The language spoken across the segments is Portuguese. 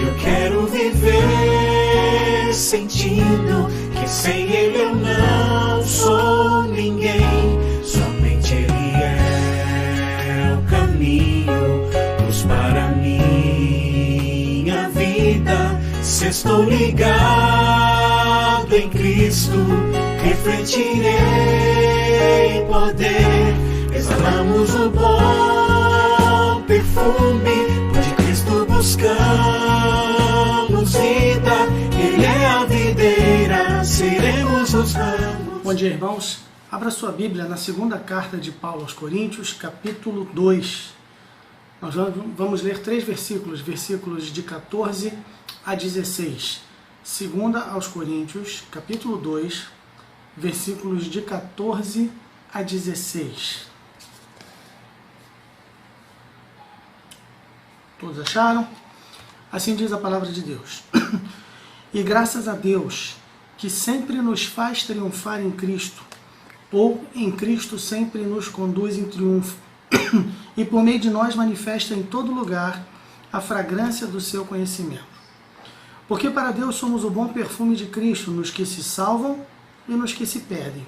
Eu quero viver sentindo que sem Ele eu não sou ninguém. Somente Ele é o caminho, luz para minha vida. Se estou ligado em Cristo, refletirei poder. Exalamos o bom perfume, de Cristo buscamos vida. Ele é a videira, seremos os ramos. Bom dia, irmãos. Abra sua Bíblia na segunda carta de Paulo aos Coríntios, capítulo 2. Nós vamos ler 3 versículos, versículos de 14 a 16. Segunda aos Coríntios, capítulo 2, versículos de 14 a 16. Todos acharam? Assim diz a palavra de Deus. E graças a Deus, que sempre nos faz triunfar em Cristo, ou em Cristo sempre nos conduz em triunfo, e por meio de nós manifesta em todo lugar a fragrância do seu conhecimento. Porque para Deus somos o bom perfume de Cristo nos que se salvam e nos que se perdem.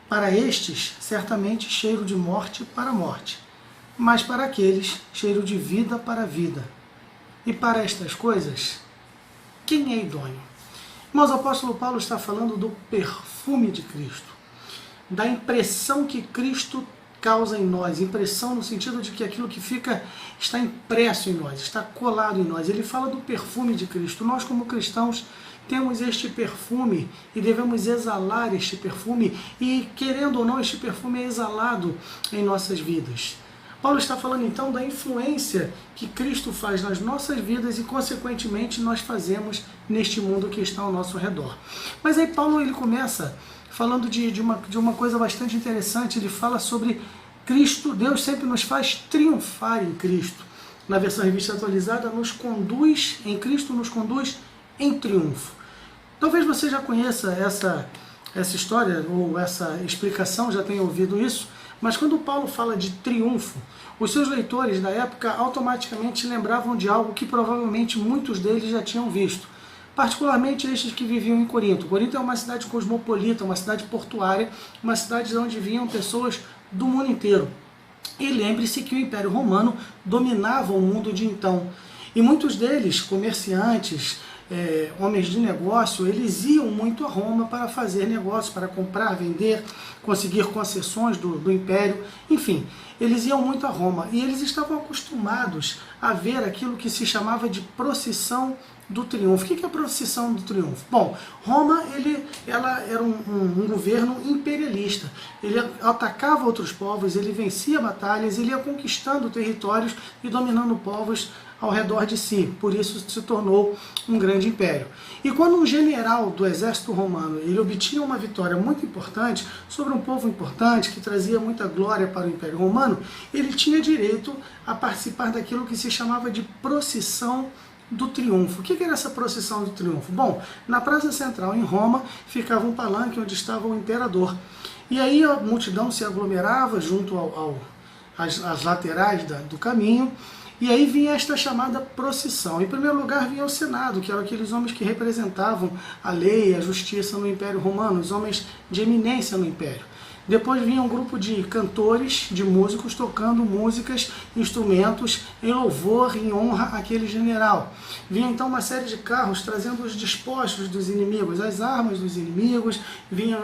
Para estes, certamente cheiro de morte para a morte, mas para aqueles, cheiro de vida para a vida. E para estas coisas, quem é idôneo? Irmãos, o apóstolo Paulo está falando do perfume de Cristo, da impressão que Cristo causa em nós, impressão no sentido de que aquilo que está impresso em nós, está colado em nós. Ele fala do perfume de Cristo. Nós, como cristãos, temos este perfume e devemos exalar este perfume, e querendo ou não, este perfume é exalado em nossas vidas. Paulo está falando então da influência que Cristo faz nas nossas vidas e, consequentemente, nós fazemos neste mundo que está ao nosso redor. Mas aí Paulo ele começa falando de uma coisa bastante interessante. Ele fala sobre Cristo. Deus sempre nos faz triunfar em Cristo. Na versão revista atualizada, em Cristo nos conduz em triunfo. Talvez você já conheça essa história ou essa explicação, já tenha ouvido isso. Mas quando Paulo fala de triunfo, os seus leitores da época automaticamente lembravam de algo que provavelmente muitos deles já tinham visto, particularmente estes que viviam em Corinto. Corinto é uma cidade cosmopolita, uma cidade portuária, uma cidade onde vinham pessoas do mundo inteiro. E lembre-se que o Império Romano dominava o mundo de então. E muitos deles, comerciantes, homens de negócio, eles iam muito a Roma para fazer negócio, para comprar, vender, conseguir concessões do Império, enfim, eles iam muito a Roma e eles estavam acostumados a ver aquilo que se chamava de procissão do triunfo. O que é a procissão do triunfo? Bom, Roma ela era um governo imperialista. Ele atacava outros povos, ele vencia batalhas, ele ia conquistando territórios e dominando povos ao redor de si. Por isso se tornou um grande império. E quando um general do exército romano ele obtinha uma vitória muito importante sobre um povo importante que trazia muita glória para o Império Romano, ele tinha direito a participar daquilo que se chamava de procissão do triunfo. O que era essa procissão do triunfo? Bom, na praça central em Roma ficava um palanque onde estava o imperador. E aí a multidão se aglomerava junto às laterais do caminho. E aí vinha esta chamada procissão. Em primeiro lugar vinha o Senado, que eram aqueles homens que representavam a lei, a justiça no Império Romano, os homens de eminência no Império. Depois vinha um grupo de cantores, de músicos, tocando músicas, instrumentos, em louvor, em honra àquele general. Vinha então uma série de carros trazendo os despojos dos inimigos, as armas dos inimigos, vinham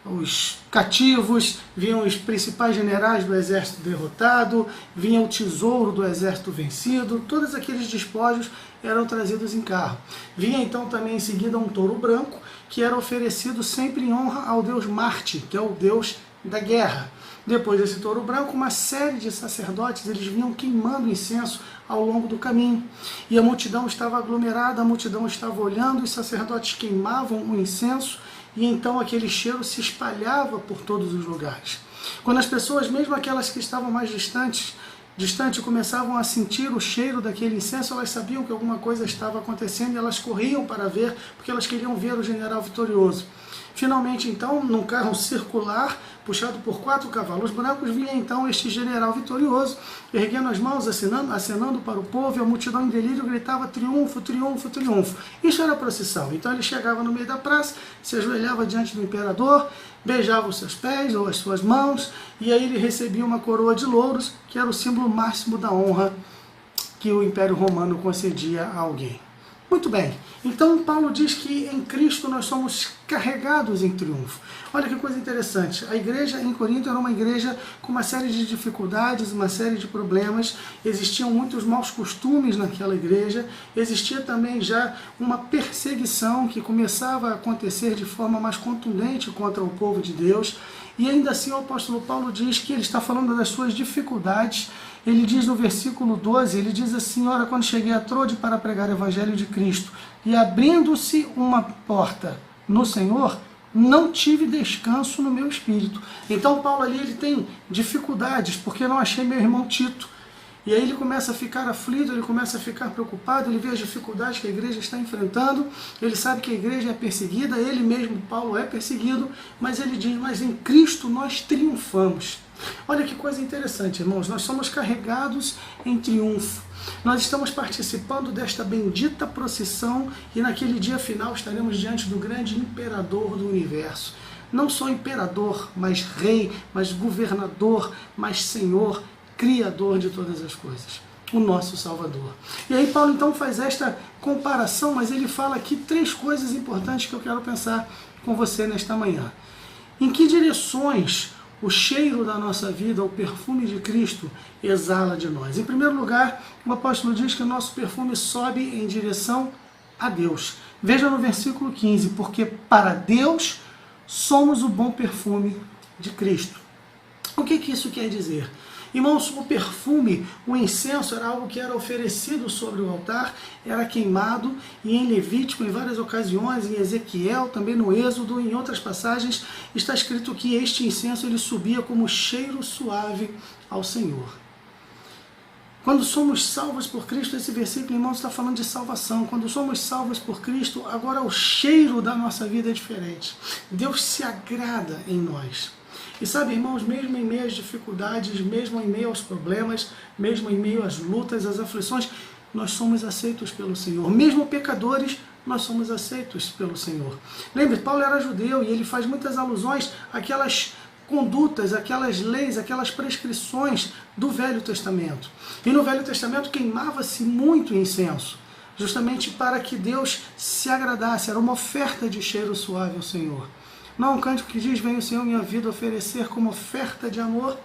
os cativos, vinham os principais generais do exército derrotado, vinha o tesouro do exército vencido, todos aqueles despojos eram trazidos em carro. Vinha então também em seguida um touro branco, que era oferecido sempre em honra ao deus Marte, que é o deus da guerra. Depois desse touro branco, uma série de sacerdotes, eles vinham queimando incenso ao longo do caminho. E a multidão estava aglomerada, a multidão estava olhando, os sacerdotes queimavam o incenso, e então aquele cheiro se espalhava por todos os lugares. Quando as pessoas, mesmo aquelas que estavam mais distantes, começavam a sentir o cheiro daquele incenso, elas sabiam que alguma coisa estava acontecendo e elas corriam para ver, porque elas queriam ver o general vitorioso. Finalmente, então, num carro circular, puxado por 4 cavalos brancos, vinha então este general vitorioso, erguendo as mãos, acenando para o povo, e a multidão em delírio gritava: triunfo, triunfo, triunfo. Isso era a procissão. Então ele chegava no meio da praça, se ajoelhava diante do imperador, beijava os seus pés ou as suas mãos, e aí ele recebia uma coroa de louros, que era o símbolo máximo da honra que o Império Romano concedia a alguém. Muito bem, então Paulo diz que em Cristo nós somos carregados em triunfo. Olha que coisa interessante, a igreja em Corinto era uma igreja com uma série de dificuldades, uma série de problemas, existiam muitos maus costumes naquela igreja, existia também já uma perseguição que começava a acontecer de forma mais contundente contra o povo de Deus, e ainda assim o apóstolo Paulo diz que ele está falando das suas dificuldades. Ele diz no versículo 12, ele diz assim: ora, quando cheguei a Trode para pregar o evangelho de Cristo, e abrindo-se uma porta no Senhor, não tive descanso no meu espírito. Então Paulo ali ele tem dificuldades, porque não achei meu irmão Tito. E aí ele começa a ficar aflito, ele começa a ficar preocupado, ele vê as dificuldades que a igreja está enfrentando, ele sabe que a igreja é perseguida, ele mesmo, Paulo, é perseguido, mas ele diz: mas em Cristo nós triunfamos. Olha que coisa interessante, irmãos, nós somos carregados em triunfo. Nós estamos participando desta bendita procissão e naquele dia final estaremos diante do grande imperador do universo. Não só imperador, mas rei, mas governador, mas senhor, criador de todas as coisas, o nosso Salvador. E aí Paulo então faz esta comparação, mas ele fala aqui 3 coisas importantes que eu quero pensar com você nesta manhã. Em que direções o cheiro da nossa vida, o perfume de Cristo, exala de nós? Em primeiro lugar, o apóstolo diz que o nosso perfume sobe em direção a Deus. Veja no versículo 15, porque para Deus somos o bom perfume de Cristo. O que isso quer dizer? Irmãos, o perfume, o incenso era algo que era oferecido sobre o altar, era queimado, e em Levítico, em várias ocasiões, em Ezequiel, também no Êxodo, em outras passagens, está escrito que este incenso ele subia como cheiro suave ao Senhor. Quando somos salvos por Cristo, esse versículo, irmãos, está falando de salvação. Quando somos salvos por Cristo, agora o cheiro da nossa vida é diferente. Deus se agrada em nós. E sabe, irmãos, mesmo em meio às dificuldades, mesmo em meio aos problemas, mesmo em meio às lutas, às aflições, nós somos aceitos pelo Senhor. Mesmo pecadores, nós somos aceitos pelo Senhor. Lembre, Paulo era judeu e ele faz muitas alusões àquelas condutas, aquelas leis, aquelas prescrições do Velho Testamento. E no Velho Testamento queimava-se muito incenso, justamente para que Deus se agradasse, era uma oferta de cheiro suave ao Senhor. Não há um cântico que diz: vem o Senhor minha vida oferecer como oferta de amor?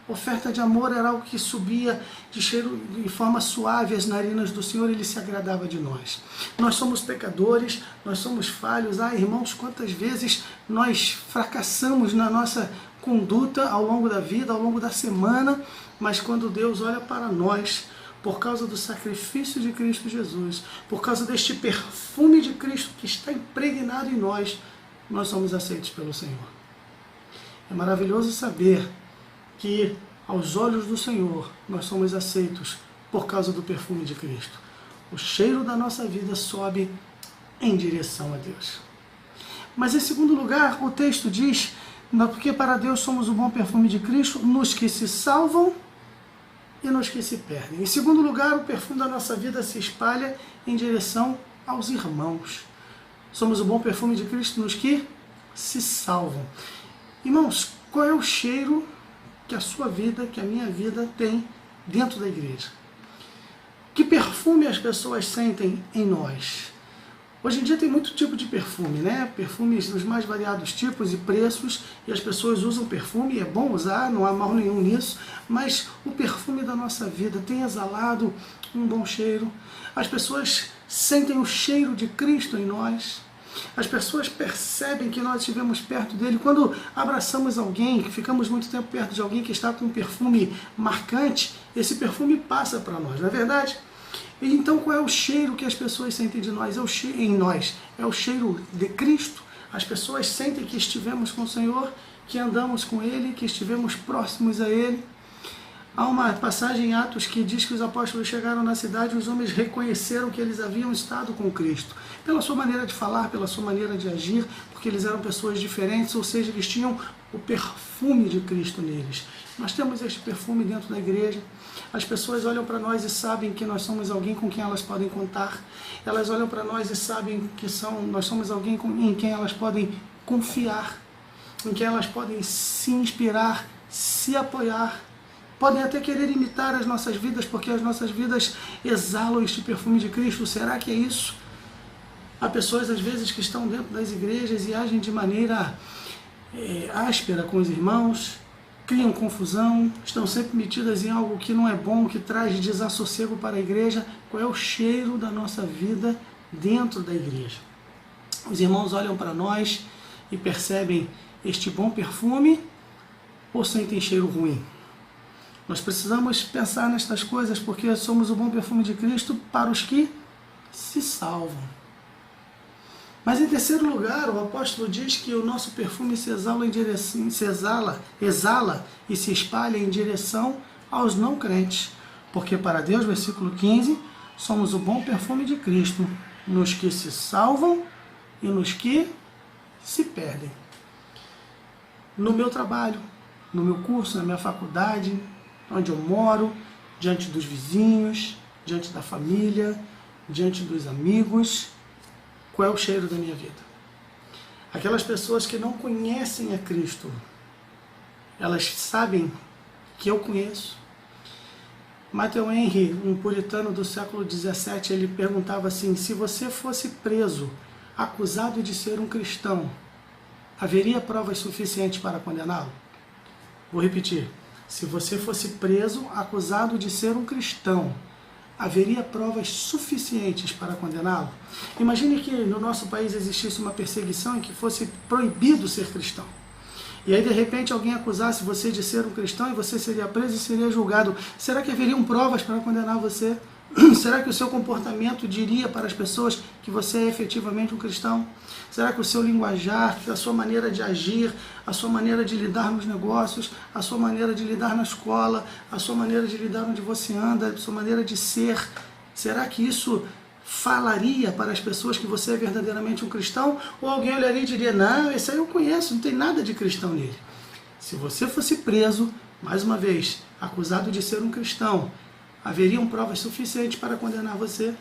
Oferta de amor era algo que subia de cheiro de forma suave às narinas do Senhor, ele se agradava de nós. Nós somos pecadores, nós somos falhos. Irmãos, quantas vezes nós fracassamos na nossa conduta ao longo da vida, ao longo da semana, mas quando Deus olha para nós, por causa do sacrifício de Cristo Jesus, por causa deste perfume de Cristo que está impregnado em nós, nós somos aceitos pelo Senhor. É maravilhoso saber que, aos olhos do Senhor, nós somos aceitos por causa do perfume de Cristo. O cheiro da nossa vida sobe em direção a Deus. Mas, em segundo lugar, o texto diz: porque para Deus somos o bom perfume de Cristo, nos que se salvam e nos que se perdem. Em segundo lugar, o perfume da nossa vida se espalha em direção aos irmãos. Somos o bom perfume de Cristo nos que se salvam. Irmãos, qual é o cheiro que a sua vida, que a minha vida tem dentro da igreja? Que perfume as pessoas sentem em nós? Hoje em dia tem muito tipo de perfume, né? Perfumes dos mais variados tipos e preços, e as pessoas usam perfume, é bom usar, não há mal nenhum nisso, mas o perfume da nossa vida tem exalado um bom cheiro. As pessoas sentem o cheiro de Cristo em nós. As pessoas percebem que nós estivemos perto dele. Quando abraçamos alguém, que ficamos muito tempo perto de alguém que está com um perfume marcante, esse perfume passa para nós, não é verdade? E então qual é o cheiro que as pessoas sentem de nós? Em nós é o cheiro de Cristo. As pessoas sentem que estivemos com o Senhor, que andamos com Ele, que estivemos próximos a Ele. Há uma passagem em Atos que diz que os apóstolos chegaram na cidade e os homens reconheceram que eles haviam estado com Cristo. Pela sua maneira de falar, pela sua maneira de agir, porque eles eram pessoas diferentes, ou seja, eles tinham o perfume de Cristo neles. Nós temos este perfume dentro da igreja. As pessoas olham para nós e sabem que nós somos alguém com quem elas podem contar. Elas olham para nós e sabem que nós somos alguém em quem elas podem confiar, em quem elas podem se inspirar, se apoiar. Podem até querer imitar as nossas vidas, porque as nossas vidas exalam este perfume de Cristo. Será que é isso? Há pessoas, às vezes, que estão dentro das igrejas e agem de maneira áspera com os irmãos, criam confusão, estão sempre metidas em algo que não é bom, que traz desassossego para a igreja. Qual é o cheiro da nossa vida dentro da igreja? Os irmãos olham para nós e percebem este bom perfume ou sentem cheiro ruim? Nós precisamos pensar nestas coisas, porque somos o bom perfume de Cristo para os que se salvam. Mas em terceiro lugar, o apóstolo diz que o nosso perfume se exala e se espalha em direção aos não crentes. Porque para Deus, versículo 15, somos o bom perfume de Cristo nos que se salvam e nos que se perdem. No meu trabalho, no meu curso, na minha faculdade, onde eu moro, diante dos vizinhos, diante da família, diante dos amigos, qual é o cheiro da minha vida? Aquelas pessoas que não conhecem a Cristo, elas sabem que eu conheço. Matthew Henry, um puritano do século XVII, ele perguntava assim: se você fosse preso, acusado de ser um cristão, haveria provas suficientes para condená-lo? Vou repetir. Se você fosse preso, acusado de ser um cristão, haveria provas suficientes para condená-lo? Imagine que no nosso país existisse uma perseguição em que fosse proibido ser cristão. E aí, de repente, alguém acusasse você de ser um cristão e você seria preso e seria julgado. Será que haveriam provas para condenar você? Será que o seu comportamento diria para as pessoas que você é efetivamente um cristão? Será que o seu linguajar, a sua maneira de agir, a sua maneira de lidar nos negócios, a sua maneira de lidar na escola, a sua maneira de lidar onde você anda, a sua maneira de ser, será que isso falaria para as pessoas que você é verdadeiramente um cristão? Ou alguém olharia e diria: não, esse aí eu conheço, não tem nada de cristão nele? Se você fosse preso, mais uma vez, acusado de ser um cristão, haveriam provas suficientes para condenar você?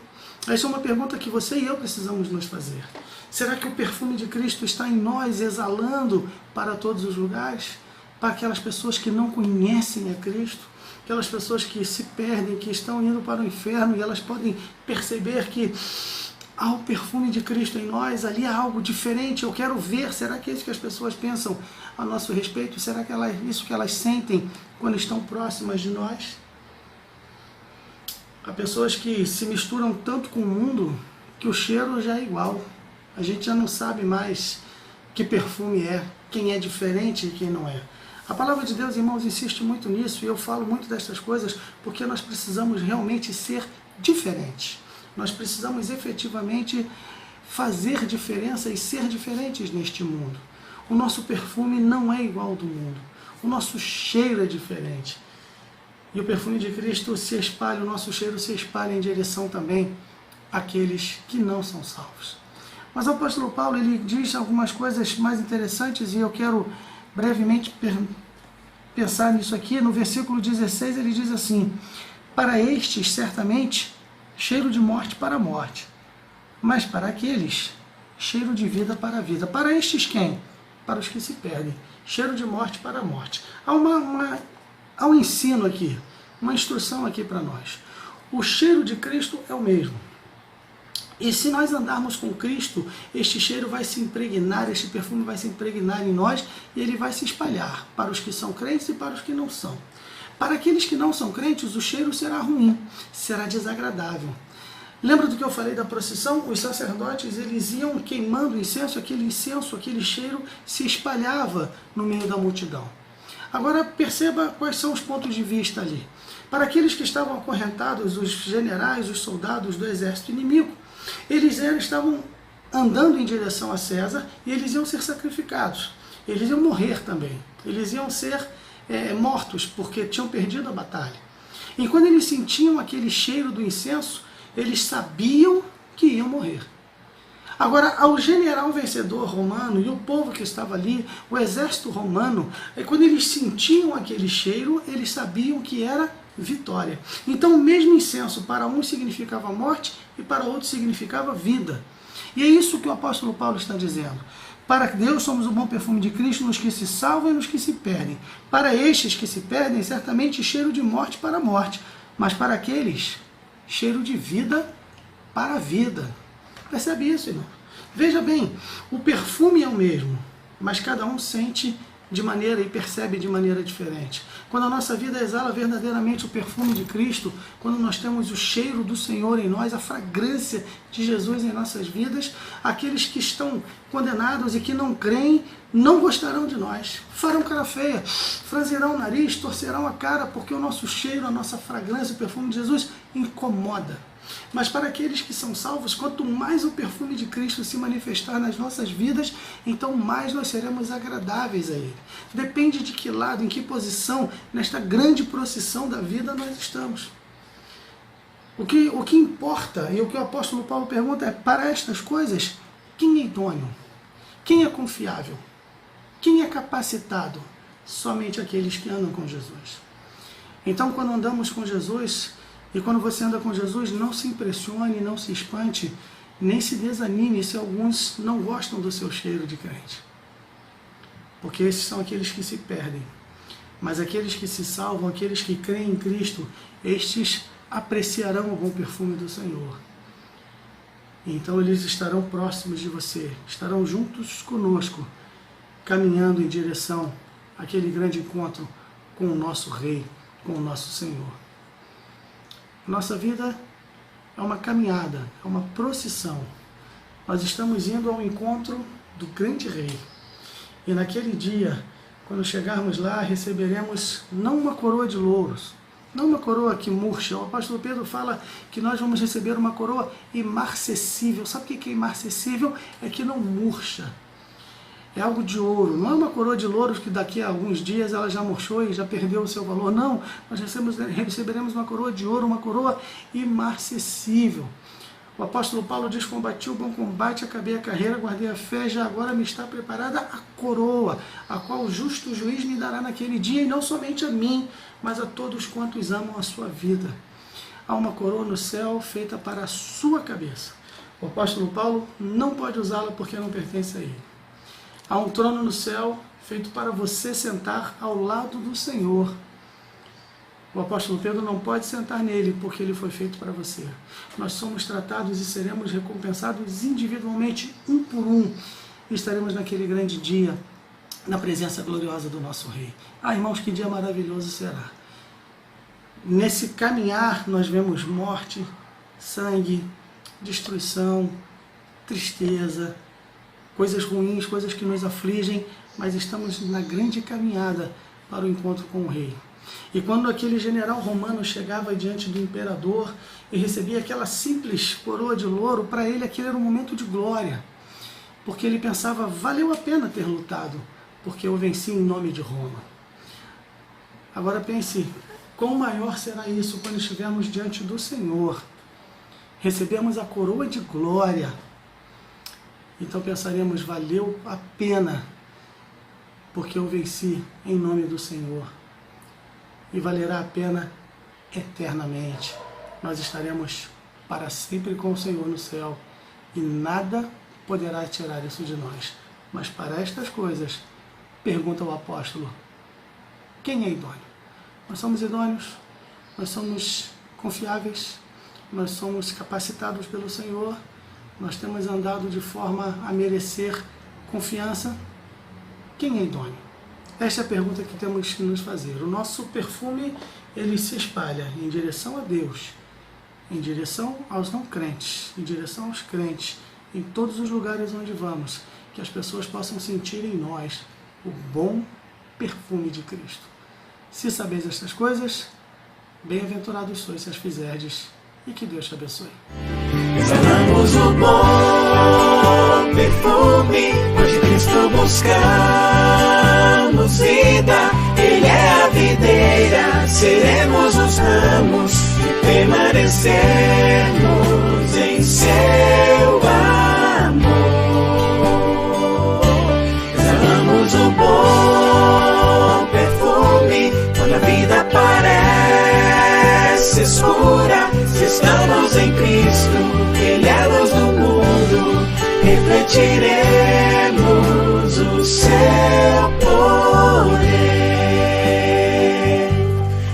Essa é uma pergunta que você e eu precisamos nos fazer. Será que o perfume de Cristo está em nós, exalando para todos os lugares? Para aquelas pessoas que não conhecem a Cristo? Aquelas pessoas que se perdem, que estão indo para o inferno, e elas podem perceber que há o perfume de Cristo em nós, ali há algo diferente, eu quero ver. Será que é isso que as pessoas pensam a nosso respeito? Será que é isso que elas sentem quando estão próximas de nós? Há pessoas que se misturam tanto com o mundo que o cheiro já é igual. A gente já não sabe mais que perfume é, quem é diferente e quem não é. A palavra de Deus, irmãos, insiste muito nisso, e eu falo muito destas coisas porque nós precisamos realmente ser diferentes. Nós precisamos efetivamente fazer diferença e ser diferentes neste mundo. O nosso perfume não é igual ao do mundo. O nosso cheiro é diferente. E o perfume de Cristo se espalha, o nosso cheiro se espalha em direção também àqueles que não são salvos. Mas o apóstolo Paulo, ele diz algumas coisas mais interessantes, e eu quero brevemente pensar nisso aqui. No versículo 16 ele diz assim: para estes, certamente, cheiro de morte para a morte, mas para aqueles, cheiro de vida para a vida. Para estes quem? Para os que se perdem. Cheiro de morte para a morte. Há um ensino aqui, uma instrução aqui para nós. O cheiro de Cristo é o mesmo. E se nós andarmos com Cristo, este cheiro vai se impregnar, este perfume vai se impregnar em nós, e ele vai se espalhar para os que são crentes e para os que não são. Para aqueles que não são crentes, o cheiro será ruim, será desagradável. Lembra do que eu falei da procissão? Os sacerdotes, eles iam queimando incenso, aquele cheiro se espalhava no meio da multidão. Agora perceba quais são os pontos de vista ali. Para aqueles que estavam acorrentados, os generais, os soldados do exército inimigo, eles estavam andando em direção a César e eles iam ser sacrificados. Eles iam morrer também. Eles iam ser mortos, porque tinham perdido a batalha. E quando eles sentiam aquele cheiro do incenso, eles sabiam que iam morrer. Agora, ao general vencedor romano e o povo que estava ali, o exército romano, quando eles sentiam aquele cheiro, eles sabiam que era vitória. Então, o mesmo incenso para uns significava morte e para outros significava vida. E é isso que o apóstolo Paulo está dizendo. Para Deus somos o bom perfume de Cristo nos que se salvam e nos que se perdem. Para estes que se perdem, certamente cheiro de morte para a morte, mas para aqueles, cheiro de vida para a vida. Percebe isso, irmão? Veja bem, o perfume é o mesmo, mas cada um sente de maneira e percebe de maneira diferente. Quando a nossa vida exala verdadeiramente o perfume de Cristo, quando nós temos o cheiro do Senhor em nós, a fragrância de Jesus em nossas vidas, aqueles que estão condenados e que não creem, não gostarão de nós, farão cara feia, franzirão o nariz, torcerão a cara, porque o nosso cheiro, a nossa fragrância, o perfume de Jesus incomoda. Mas para aqueles que são salvos, quanto mais o perfume de Cristo se manifestar nas nossas vidas, então mais nós seremos agradáveis a Ele. Depende de que lado, em que posição, nesta grande procissão da vida nós estamos. O que importa, e o que o apóstolo Paulo pergunta é, para estas coisas, quem é idôneo? Quem é confiável? Quem é capacitado? Somente aqueles que andam com Jesus. Então, quando andamos com Jesus, e quando você anda com Jesus, não se impressione, não se espante, nem se desanime se alguns não gostam do seu cheiro de crente. Porque esses são aqueles que se perdem. Mas aqueles que se salvam, aqueles que creem em Cristo, estes apreciarão o bom perfume do Senhor. Então eles estarão próximos de você, estarão juntos conosco, caminhando em direção àquele grande encontro com o nosso Rei, com o nosso Senhor. Nossa vida é uma caminhada, é uma procissão. Nós estamos indo ao encontro do grande Rei. E naquele dia, quando chegarmos lá, receberemos não uma coroa de louros, não uma coroa que murcha. O apóstolo Pedro fala que nós vamos receber uma coroa imarcessível. Sabe o que é imarcessível? É que não murcha. É algo de ouro, não é uma coroa de louros que daqui a alguns dias ela já murchou e já perdeu o seu valor. Não, nós receberemos uma coroa de ouro, uma coroa imarcessível. O apóstolo Paulo diz, combati o bom combate, acabei a carreira, guardei a fé, já agora me está preparada a coroa, a qual o justo juiz me dará naquele dia, e não somente a mim, mas a todos quantos amam a sua vida. Há uma coroa no céu feita para a sua cabeça. O apóstolo Paulo não pode usá-la porque não pertence a ele. Há um trono no céu feito para você sentar ao lado do Senhor. O apóstolo Pedro não pode sentar nele porque ele foi feito para você. Nós somos tratados e seremos recompensados individualmente, um por um. E estaremos naquele grande dia, na presença gloriosa do nosso Rei. Ah, irmãos, que dia maravilhoso será. Nesse caminhar nós vemos morte, sangue, destruição, tristeza, coisas ruins, coisas que nos afligem, mas estamos na grande caminhada para o encontro com o Rei. E quando aquele general romano chegava diante do imperador e recebia aquela simples coroa de louro, para ele aquele era um momento de glória, porque ele pensava, valeu a pena ter lutado, porque eu venci em nome de Roma. Agora pense, quão maior será isso quando estivermos diante do Senhor, recebemos a coroa de glória. Então pensaremos, valeu a pena, porque eu venci em nome do Senhor. E valerá a pena eternamente. Nós estaremos para sempre com o Senhor no céu, e nada poderá tirar isso de nós. Mas para estas coisas, pergunta o apóstolo, quem é idôneo? Nós somos idôneos, nós somos confiáveis, nós somos capacitados pelo Senhor, nós temos andado de forma a merecer confiança. Quem é idôneo? Esta é a pergunta que temos que nos fazer. O nosso perfume, ele se espalha em direção a Deus, em direção aos não crentes, em direção aos crentes, em todos os lugares onde vamos, que as pessoas possam sentir em nós o bom perfume de Cristo. Se sabeis estas coisas, bem-aventurados sois se as fizerdes, e que Deus te abençoe. Exalamos o bom perfume, onde Cristo buscamos vida, Ele é a seremos os ramos e permanecermos em seu amor. Exalamos o bom perfume quando a vida parece escura. Se estamos em Cristo, Ele é a luz do mundo, refletiremos o seu poder.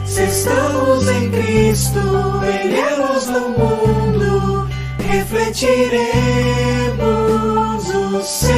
Se estamos em Cristo, Ele é a luz do mundo, refletiremos o seu